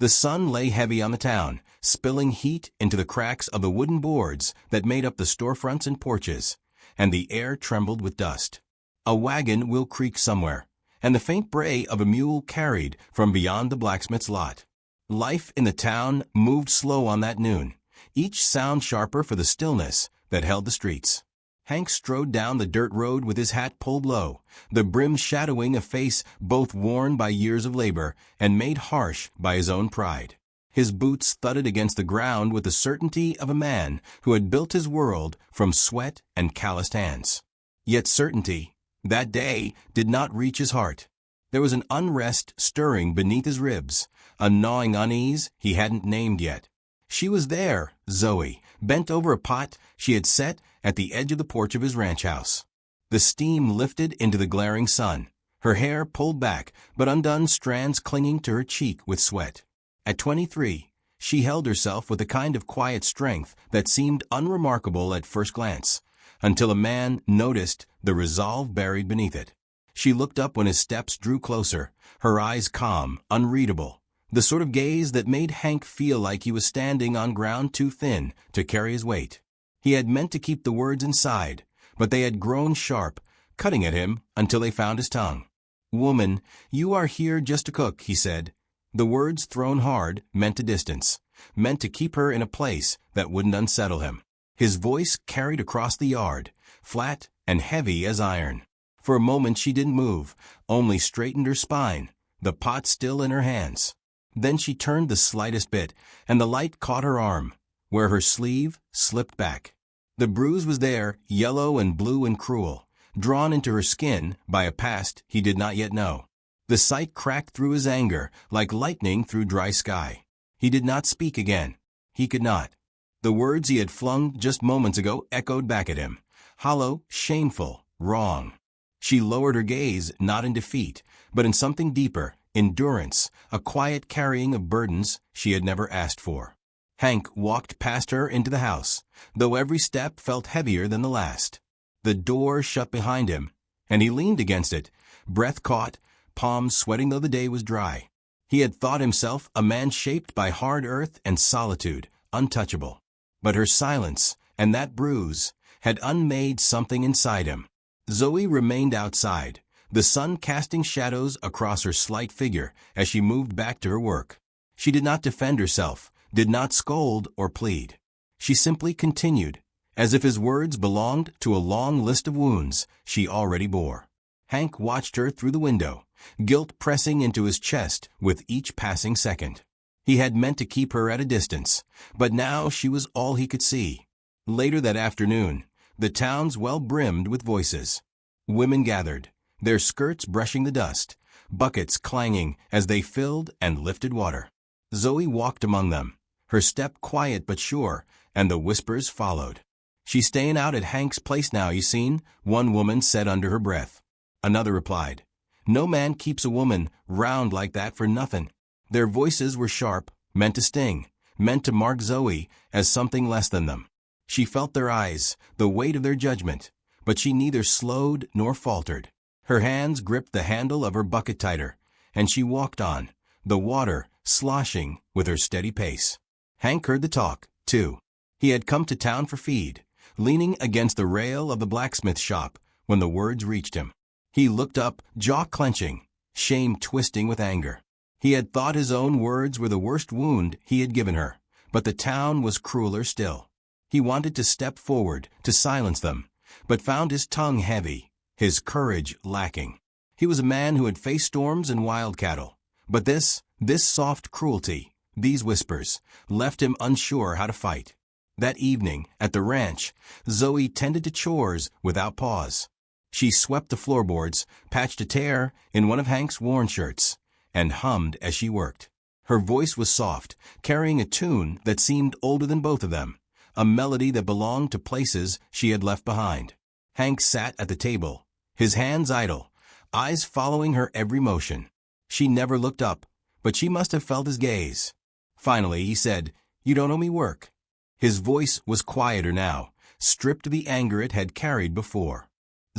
The sun lay heavy on the town, spilling heat into the cracks of the wooden boards that made up the storefronts and porches, and the air trembled with dust. A wagon wheel creaked somewhere, and the faint bray of a mule carried from beyond the blacksmith's lot. Life in the town moved slow on that noon, each sound sharper for the stillness that held the streets. Hank strode down the dirt road with his hat pulled low, the brim shadowing a face both worn by years of labor and made harsh by his own pride. His boots thudded against the ground with the certainty of a man who had built his world from sweat and calloused hands. Yet certainty, that day, did not reach his heart. There was an unrest stirring beneath his ribs, a gnawing unease he hadn't named yet. She was there, Zoe, bent over a pot she had set at the edge of the porch of his ranch house. The steam lifted into the glaring sun, her hair pulled back, but undone strands clinging to her cheek with sweat. At 23, she held herself with a kind of quiet strength that seemed unremarkable at first glance, until a man noticed the resolve buried beneath it. She looked up when his steps drew closer, her eyes calm, unreadable, the sort of gaze that made Hank feel like he was standing on ground too thin to carry his weight. He had meant to keep the words inside, but they had grown sharp, cutting at him until they found his tongue. "Woman, you are here just to cook," he said. The words thrown hard meant a distance, meant to keep her in a place that wouldn't unsettle him. His voice carried across the yard, flat and heavy as iron. For a moment she didn't move, only straightened her spine, the pot still in her hands. Then she turned the slightest bit, and the light caught her arm, where her sleeve slipped back. The bruise was there, yellow and blue and cruel, drawn into her skin by a past he did not yet know. The sight cracked through his anger like lightning through dry sky. He did not speak again. He could not. The words he had flung just moments ago echoed back at him, hollow, shameful, wrong. She lowered her gaze not in defeat, but in something deeper, endurance, a quiet carrying of burdens she had never asked for. Hank walked past her into the house, though every step felt heavier than the last. The door shut behind him, and he leaned against it, breath caught, palms sweating though the day was dry. He had thought himself a man shaped by hard earth and solitude, untouchable. But her silence, and that bruise, had unmade something inside him. Zoe remained outside, the sun casting shadows across her slight figure as she moved back to her work. She did not defend herself, did not scold or plead. She simply continued, as if his words belonged to a long list of wounds she already bore. Hank watched her through the window, guilt pressing into his chest with each passing second. He had meant to keep her at a distance, but now she was all he could see. Later that afternoon, the town's well brimmed with voices. Women gathered, their skirts brushing the dust, buckets clanging as they filled and lifted water. Zoe walked among them, her step quiet but sure, and the whispers followed. "She's staying out at Hank's place now, you seen?" one woman said under her breath. Another replied, "No man keeps a woman round like that for nothing." Their voices were sharp, meant to sting, meant to mark Zoe as something less than them. She felt their eyes, the weight of their judgment, but she neither slowed nor faltered. Her hands gripped the handle of her bucket tighter, and she walked on, the water sloshing with her steady pace. Hank heard the talk, too. He had come to town for feed, leaning against the rail of the blacksmith shop when the words reached him. He looked up, jaw clenching, shame twisting with anger. He had thought his own words were the worst wound he had given her, but the town was crueler still. He wanted to step forward, to silence them, but found his tongue heavy, his courage lacking. He was a man who had faced storms and wild cattle, but this soft cruelty, these whispers, left him unsure how to fight. That evening, at the ranch, Zoe tended to chores without pause. She swept the floorboards, patched a tear in one of Hank's worn shirts, and hummed as she worked. Her voice was soft, carrying a tune that seemed older than both of them, a melody that belonged to places she had left behind. Hank sat at the table, his hands idle, eyes following her every motion. She never looked up, but she must have felt his gaze. Finally, he said, "You don't owe me work." His voice was quieter now, stripped of the anger it had carried before.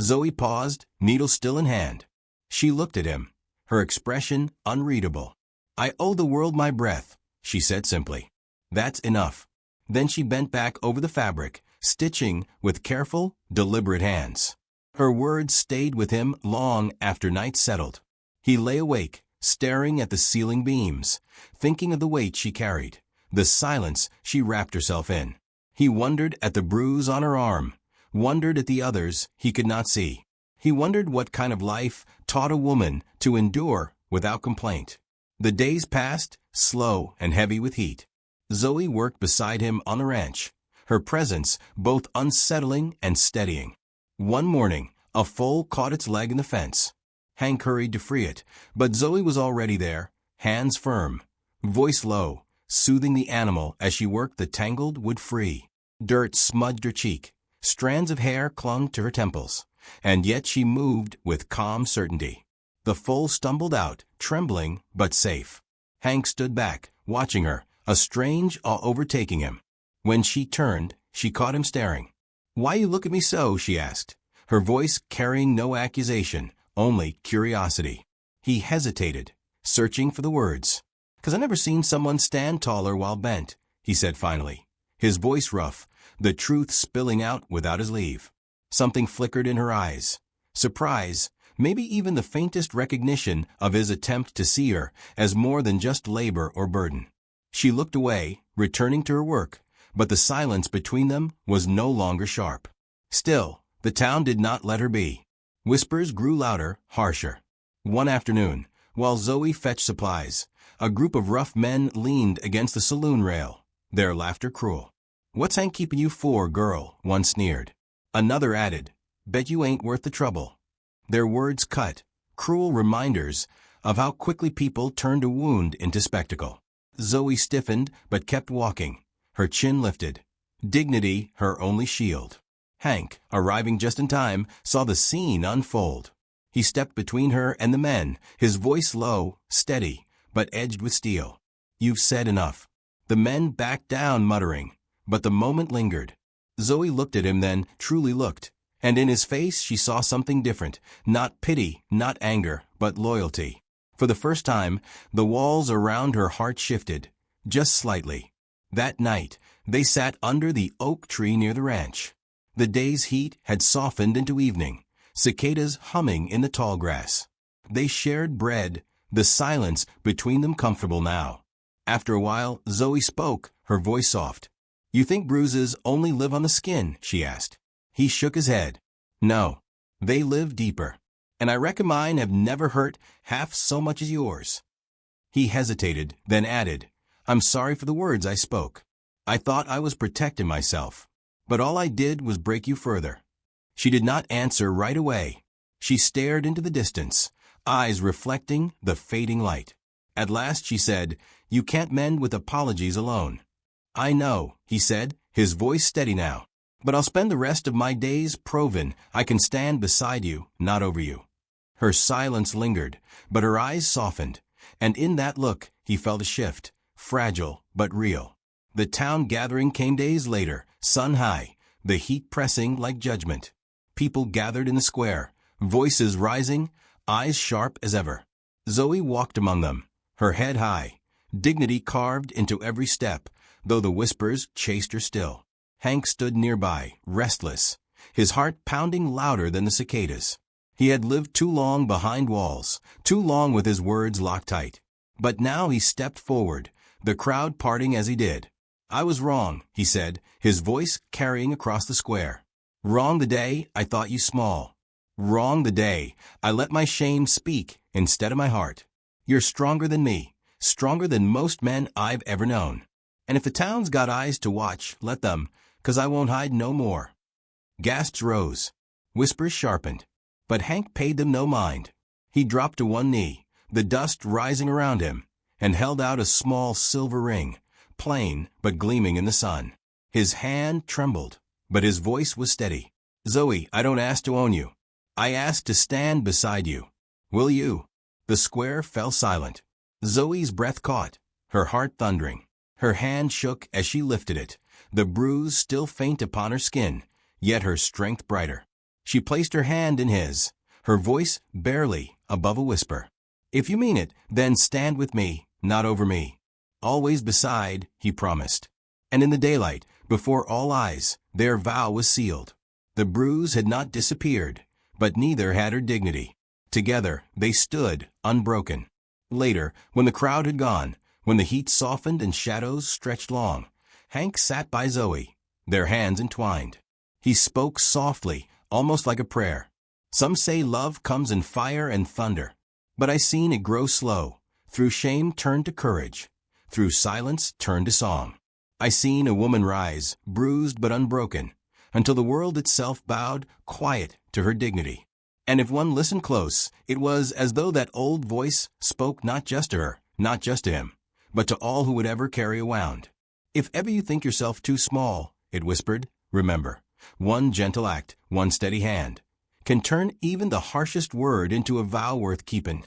Zoe paused, needle still in hand. She looked at him, her expression unreadable. "I owe the world my breath," she said simply. That's enough. Then she bent back over the fabric, stitching with careful, deliberate hands. Her words stayed with him long after night settled. He lay awake, staring at the ceiling beams, thinking of the weight she carried, the silence she wrapped herself in. He wondered at the bruise on her arm, wondered at the others he could not see. He wondered what kind of life taught a woman to endure without complaint. The days passed, slow and heavy with heat. Zoe worked beside him on the ranch, her presence both unsettling and steadying. One morning, a foal caught its leg in the fence. Hank hurried to free it, but Zoe was already there, hands firm, voice low, soothing the animal as she worked the tangled wood free. Dirt smudged her cheek, strands of hair clung to her temples, and yet she moved with calm certainty. The foal stumbled out, trembling but safe. Hank stood back, watching her, a strange awe overtaking him. When she turned, she caught him staring. "Why you look at me so?" she asked, her voice carrying no accusation, only curiosity. He hesitated, searching for the words. "'Cause I never seen someone stand taller while bent," he said finally, his voice rough, the truth spilling out without his leave. Something flickered in her eyes. Surprise, maybe even the faintest recognition of his attempt to see her as more than just labor or burden. She looked away, returning to her work, but the silence between them was no longer sharp. Still, the town did not let her be. Whispers grew louder, harsher. One afternoon, while Zoe fetched supplies, a group of rough men leaned against the saloon rail, their laughter cruel. "What's Hank keeping you for, girl?" one sneered. Another added, "Bet you ain't worth the trouble." Their words cut, cruel reminders of how quickly people turned a wound into spectacle. Zoe stiffened but kept walking, her chin lifted, dignity her only shield. Hank, arriving just in time, saw the scene unfold. He stepped between her and the men, his voice low, steady, but edged with steel. "You've said enough." The men backed down, muttering, but the moment lingered. Zoe looked at him then, truly looked, and in his face she saw something different, not pity, not anger, but loyalty. For the first time, the walls around her heart shifted, just slightly. That night, they sat under the oak tree near the ranch. The day's heat had softened into evening, cicadas humming in the tall grass. They shared bread, the silence between them comfortable now. After a while, Zoe spoke, her voice soft. "You think bruises only live on the skin?" she asked. He shook his head. "No, they live deeper. And I reckon mine have never hurt half so much as yours." He hesitated, then added, "I'm sorry for the words I spoke. I thought I was protecting myself, but all I did was break you further." She did not answer right away. She stared into the distance, eyes reflecting the fading light. At last she said, "You can't mend with apologies alone." "I know," he said, his voice steady now. "But I'll spend the rest of my days proving I can stand beside you, not over you." Her silence lingered, but her eyes softened, and in that look he felt a shift, fragile but real. The town gathering came days later, sun high, the heat pressing like judgment. People gathered in the square, voices rising, eyes sharp as ever. Zoe walked among them, her head high, dignity carved into every step, though the whispers chased her still. Hank stood nearby, restless, his heart pounding louder than the cicadas. He had lived too long behind walls, too long with his words locked tight. But now he stepped forward, the crowd parting as he did. "I was wrong," he said, his voice carrying across the square. "Wrong the day I thought you small. Wrong the day I let my shame speak instead of my heart. You're stronger than me, stronger than most men I've ever known. And if the town's got eyes to watch, let them, 'cause I won't hide no more." Gasps rose, whispers sharpened, but Hank paid them no mind. He dropped to one knee, the dust rising around him, and held out a small silver ring, plain but gleaming in the sun. His hand trembled, but his voice was steady. "Zoe, I don't ask to own you. I ask to stand beside you. Will you?" The square fell silent. Zoe's breath caught, her heart thundering. Her hand shook as she lifted it, the bruise still faint upon her skin, yet her strength brighter. She placed her hand in his, her voice barely above a whisper. "If you mean it, then stand with me, not over me. always beside, he promised. And in the daylight, before all eyes, their vow was sealed. The bruise had not disappeared, but neither had her dignity. Together, they stood, unbroken. Later, when the crowd had gone, when the heat softened and shadows stretched long, Hank sat by Zoe, their hands entwined. He spoke softly, almost like a prayer. Some say love comes in fire and thunder, but I seen it grow slow, through shame turn to courage, through silence turn to song. I seen a woman rise, bruised but unbroken, until the world itself bowed, quiet, to her dignity. And if one listened close, it was as though that old voice spoke not just to her, not just to him, but to all who would ever carry a wound. If ever you think yourself too small, it whispered, remember, one gentle act, one steady hand, can turn even the harshest word into a vow worth keeping.